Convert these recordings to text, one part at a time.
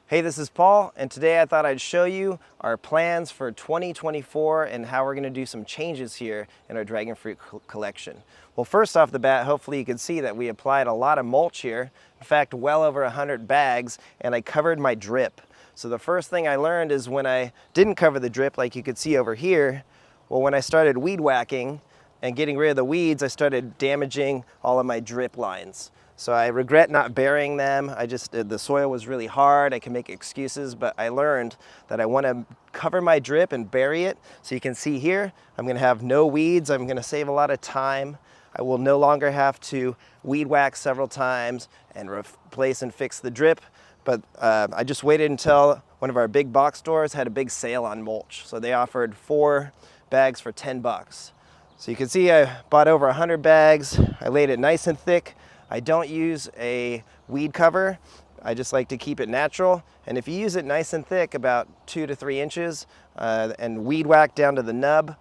Hey, this is Paul, and today I thought I'd show you our plans for 2024 and how we're going to do some changes here in our dragon fruit collection. Well, first off the bat, hopefully you can see that we applied a lot of mulch here. In fact, well over 100 bags, and I covered my drip. So the first thing I learned is when I didn't cover the drip, like you could see over here, well, when I started weed whacking and getting rid of the weeds, I started damaging all of my drip lines. So I regret not burying them. The soil was really hard. I can make excuses, but I learned that I want to cover my drip and bury it. So you can see here, I'm going to have no weeds. I'm going to save a lot of time. I will no longer have to weed whack several times and replace and fix the drip. But I just waited until one of our big box stores had a big sale on mulch. So they offered 4 bags for $10. So you can see I bought over 100 bags. I laid it nice and thick. I don't use a weed cover. I just like to keep it natural. And if you use it nice and thick, about 2 to 3 inches, and weed whack down to the nub,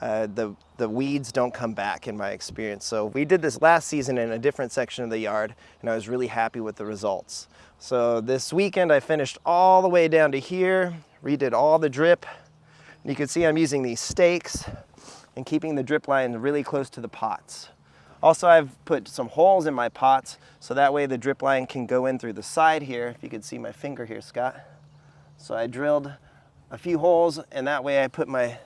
the weeds don't come back in my experience. So we did this last season in a different section of the yard, and I was really happy with the results. So this weekend I finished all the way down to here, redid all the drip. And you can see I'm using these stakes and keeping the drip line really close to the pots. Also, I've put some holes in my pots so that way the drip line can go in through the side here. If you could see my finger here, Scott. So I drilled a few holes, and that way I put my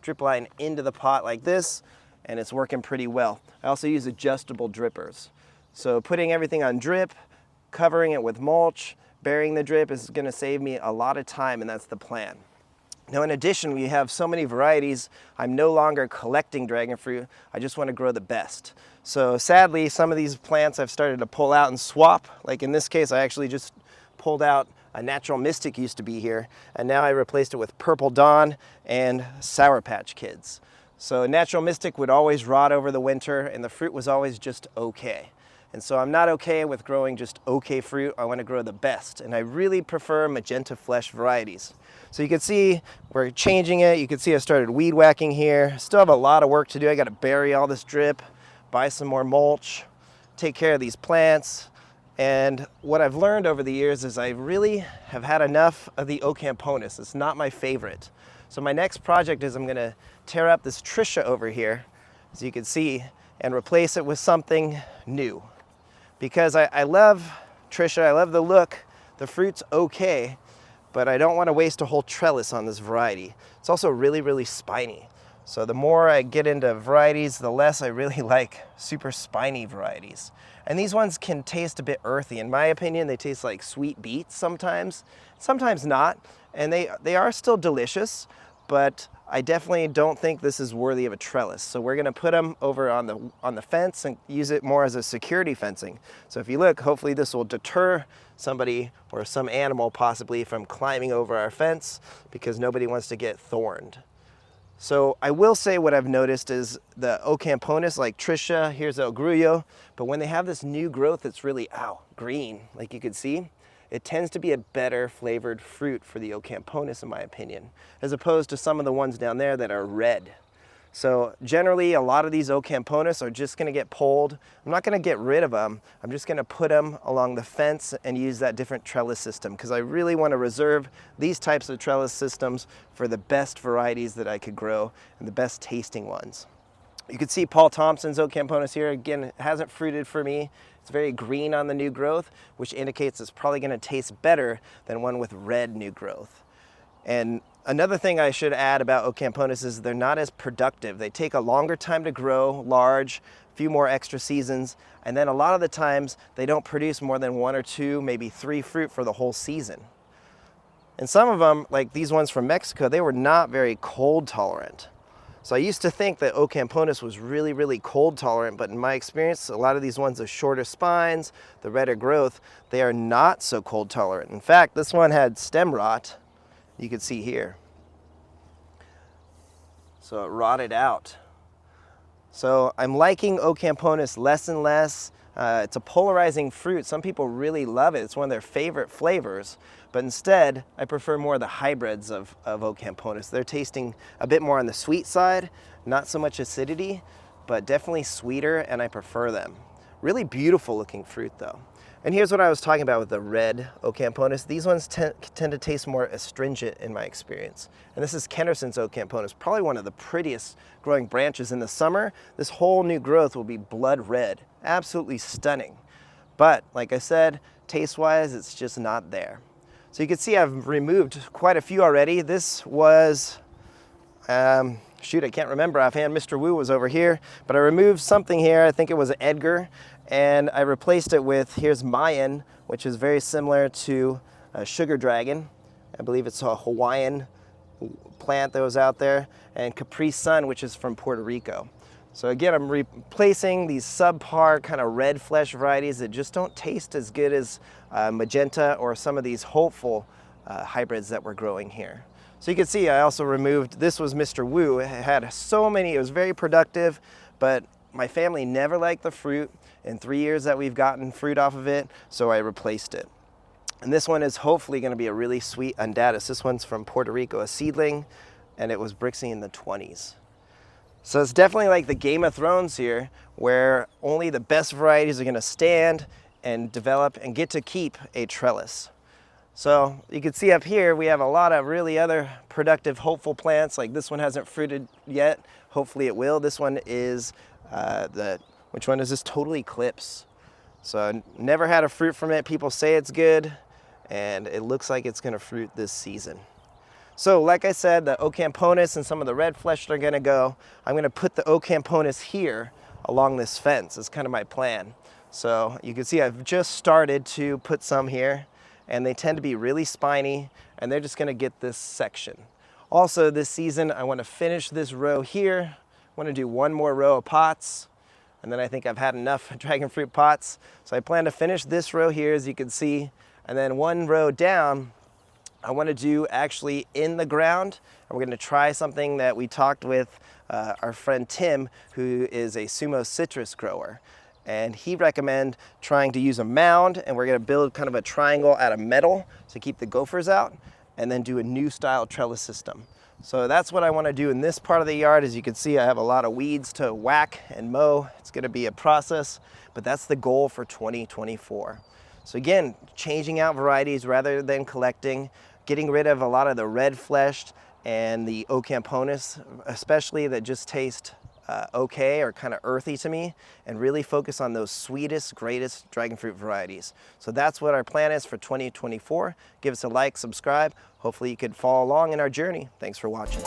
drip line into the pot like this, and it's working pretty well. I also use adjustable drippers. So putting everything on drip, covering it with mulch, burying the drip is going to save me a lot of time, and that's the plan. Now, in addition, we have so many varieties, I'm no longer collecting dragon fruit. I just want to grow the best. So sadly, some of these plants I've started to pull out and swap. Like in this case, I actually just pulled out a natural mystic used to be here, and now I replaced it with purple dawn and Sour Patch Kids. So natural mystic would always rot over the winter, and the fruit was always just okay. And so I'm not okay with growing just okay fruit. I want to grow the best, and I really prefer magenta flesh varieties. So you can see we're changing it. You can see I started weed whacking here. Still have a lot of work to do. I got to bury all this drip, buy some more mulch, take care of these plants. And what I've learned over the years is I really have had enough of the Ocamponus. It's not my favorite. So my next project is I'm going to tear up this Tricia over here, as you can see, and replace it with something new. Because I love Tricia, I love the look, the fruit's okay, but I don't want to waste a whole trellis on this variety. It's also really, really spiny. So the more I get into varieties, the less I really like super spiny varieties. And these ones can taste a bit earthy. In my opinion, they taste like sweet beets sometimes not. And they are still delicious, but I definitely don't think this is worthy of a trellis. So we're gonna put them over on the fence and use it more as a security fencing. So if you look, hopefully this will deter somebody or some animal possibly from climbing over our fence because nobody wants to get thorned. So I will say what I've noticed is the Ocamponus, like Tricia, here's El Grullo, but when they have this new growth that's really, green, like you could see, it tends to be a better flavored fruit for the Ocamponus, in my opinion, as opposed to some of the ones down there that are red. So generally, a lot of these Ocamponus are just going to get pulled. I'm not going to get rid of them. I'm just going to put them along the fence and use that different trellis system because I really want to reserve these types of trellis systems for the best varieties that I could grow and the best tasting ones. You can see Paul Thompson's Ocamponus here. Again, it hasn't fruited for me. It's very green on the new growth, which indicates it's probably going to taste better than one with red new growth. And another thing I should add about Ocamponus is they're not as productive. They take a longer time to grow, large, a few more extra seasons, and then a lot of the times they don't produce more than 1 or 2, maybe 3 fruit for the whole season. And some of them, like these ones from Mexico, they were not very cold tolerant. So I used to think that Ocamponus was really, really cold tolerant, but in my experience, a lot of these ones with shorter spines, the redder growth, they are not so cold tolerant. In fact, this one had stem rot, you can see here. So it rotted out. So I'm liking Ocamponus less and less. It's a polarizing fruit. Some people really love it. It's one of their favorite flavors. But instead, I prefer more the hybrids of Ocamponus. They're tasting a bit more on the sweet side, not so much acidity, but definitely sweeter, and I prefer them. Really beautiful looking fruit though. And here's what I was talking about with the red Ocamponus. These ones tend to taste more astringent in my experience. And this is Kenderson's Ocamponus, probably one of the prettiest growing branches in the summer. This whole new growth will be blood red, absolutely stunning. But like I said, taste-wise, it's just not there. So you can see I've removed quite a few already. This was, shoot, I can't remember offhand. Mr. Wu was over here, but I removed something here. I think it was Edgar. And I replaced it with, here's Mayan, which is very similar to Sugar Dragon. I believe it's a Hawaiian plant that was out there, and Capri Sun, which is from Puerto Rico. So again, I'm replacing these subpar kind of red flesh varieties that just don't taste as good as Magenta or some of these hopeful hybrids that we're growing here. So you can see I also removed, this was Mr. Wu. It had so many, it was very productive, but my family never liked the fruit. In 3 years that we've gotten fruit off of it, so I replaced it. And this one is hopefully going to be a really sweet Undatus. This one's from Puerto Rico, a seedling, and it was Brixie in the 20s. So it's definitely like the Game of Thrones here, where only the best varieties are going to stand and develop and get to keep a trellis. So you can see up here we have a lot of really other productive, hopeful plants. Like this one hasn't fruited yet. Hopefully it will. This one is which one is this? Total Eclipse. So I never had a fruit from it. People say it's good, and it looks like it's gonna fruit this season. So like I said, the Ocamponus and some of the red flesh are gonna go. I'm gonna put the Ocamponus here along this fence. That's kind of my plan. So you can see I've just started to put some here, and they tend to be really spiny, and they're just gonna get this section. Also this season, I wanna finish this row here. I wanna do one more row of pots, and then I think I've had enough dragon fruit pots. So I plan to finish this row here, as you can see, and then one row down, I want to do actually in the ground. And we're going to try something that we talked with our friend Tim, who is a sumo citrus grower. And he recommended trying to use a mound, and we're going to build kind of a triangle out of metal to keep the gophers out, and then do a new style trellis system. So that's what I want to do in this part of the yard. As you can see, I have a lot of weeds to whack and mow. It's going to be a process, but that's the goal for 2024. So again, changing out varieties rather than collecting, getting rid of a lot of the red fleshed and the Ocamponus, especially that just taste okay or kind of earthy to me, and really focus on those sweetest, greatest dragon fruit varieties. So that's what our plan is for 2024. Give us a like, subscribe. Hopefully you could follow along in our journey. Thanks for watching.